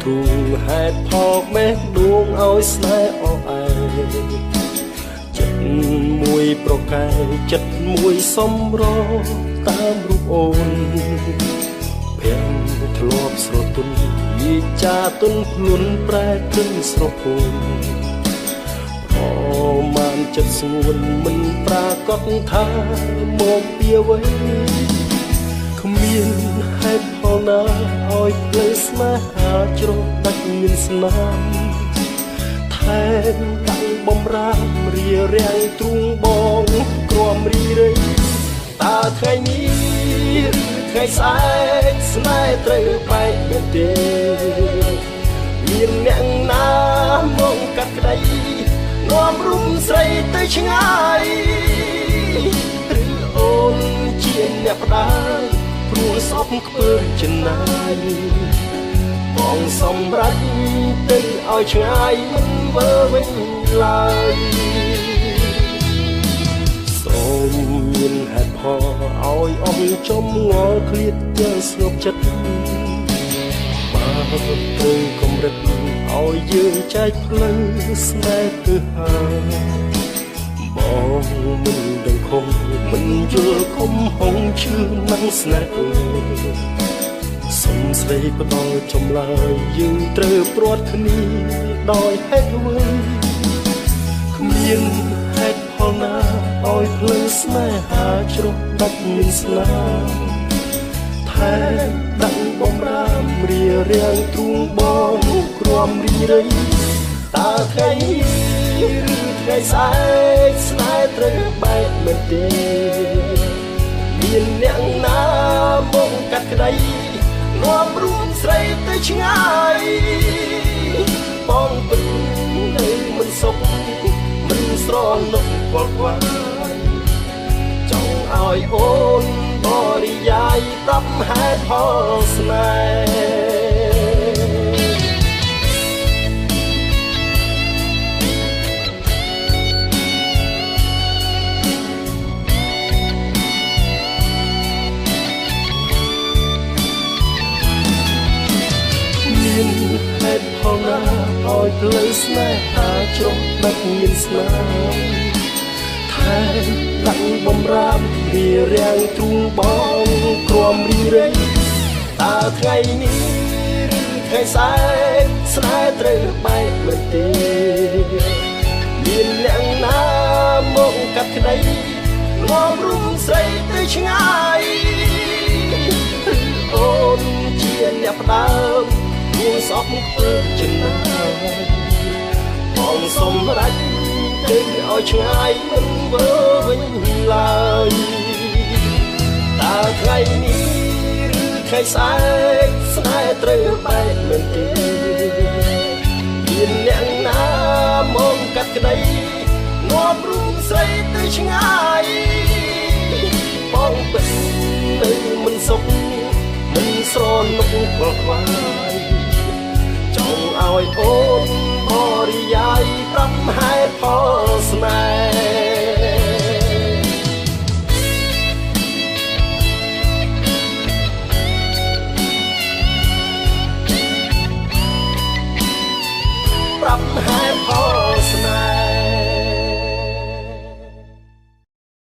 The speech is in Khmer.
រួងហេតុផលបេះដូងឲ្យស្នេហ៍អស់ឯងចិត្តមួយប្រកែកចិត្តមួយសម្រតាមរូបអូនភាំងធ្លាប់ស្រទន់យីចាទុនខ្លួនប្រែគិនស្រពោនអូបានចិត្តស្ងួនមិនប្រាកដថាមកពីអ្វីគ្មានហេតុផលណាឲ្យភ្លេចស្នេហាជ្រុះដាច់មានស្នាមថែមតាំងបំរាមរារាំងទ្រូងបងក្រំរីរៃតើថ្ងៃនេះថ្ងៃស្អែកស្នេហ៍ត្រូវបែកមែនទេមានអ្នកណាមកកាត់ក្តីនាំរុំស្រីទៅឆ្ងាយឬអូនជាអ្នកផ្ដាល់ព្រោះសពខ្ពើចំណាយបងសម្រេចទៅឲ្យឆ្ងាយមិនវើវិញឡើយសូមមានហេតុផលឲ្យអស់ចំងល់ឃ្លាតយើងស្ងប់ចិត្តបើទៅកម្រិតឲ្យយើងចែកផ្លូវស្នេហ៍ទៅហើយបងមិនដឹងខំមិនយល់ខំហងឈឺនឹងស្នេហ៍សុំស្រីផ្ដល់ចម្លើយយើងត្រូវព្រាត់គ្នាដោយហេតុអ្វីគ្មានហេតុផលណាឲ្យភ្លើងស្នេហាជ្រុះដាច់មានស្នាមថែមដាក់បំរាមរារាំងទ្រូងបងក្រំរីរៃតើថ្ងៃឬថ្ងៃស្អែកស្នេហ៍ត្រូវបែកមែនទេមានអ្នកណាមកកាត់ក្តីនាំរួមស្រីទៅឆ្ងាយបងពិតនៅមិនសុខមិនស្រណុកវល់វល់ចង់ឲ្យអូនបរិយាយប្រាប់ហេតុផលស្នេហ៍មានហេតុផលណាឲ្យភ្លើងស្នេហាជ្រុះដាច់មានស្នាមថែមដាក់បំរាមរារាំងទ្រូងបងក្រំរីរៃតើថ្ងៃនេះឬថ្ងៃស្អែកស្នេហ៍ត្រូវបែកមែនទេមានអ្នកណាមកកាត់ក្តីនាំរួមស្រីទៅឆ្ងាយអូនជាអ្នកផ្ដើមមួយសពខ្ពើចំណាយបងសម្រេចទៅឲ្យឆ្ងាយមិនវើវិញឡើយតើថ្ងៃនេះឬថ្ងៃស្អែកស្នេហ៍ត្រូវបែកមែនទេមានអ្នកណាមកកាត់ក្តីនាំរួមស្រីទៅឆ្ងាយបងពិតទៅមិនសុខមិនស្រណុកខ្វល់ខ្វាយ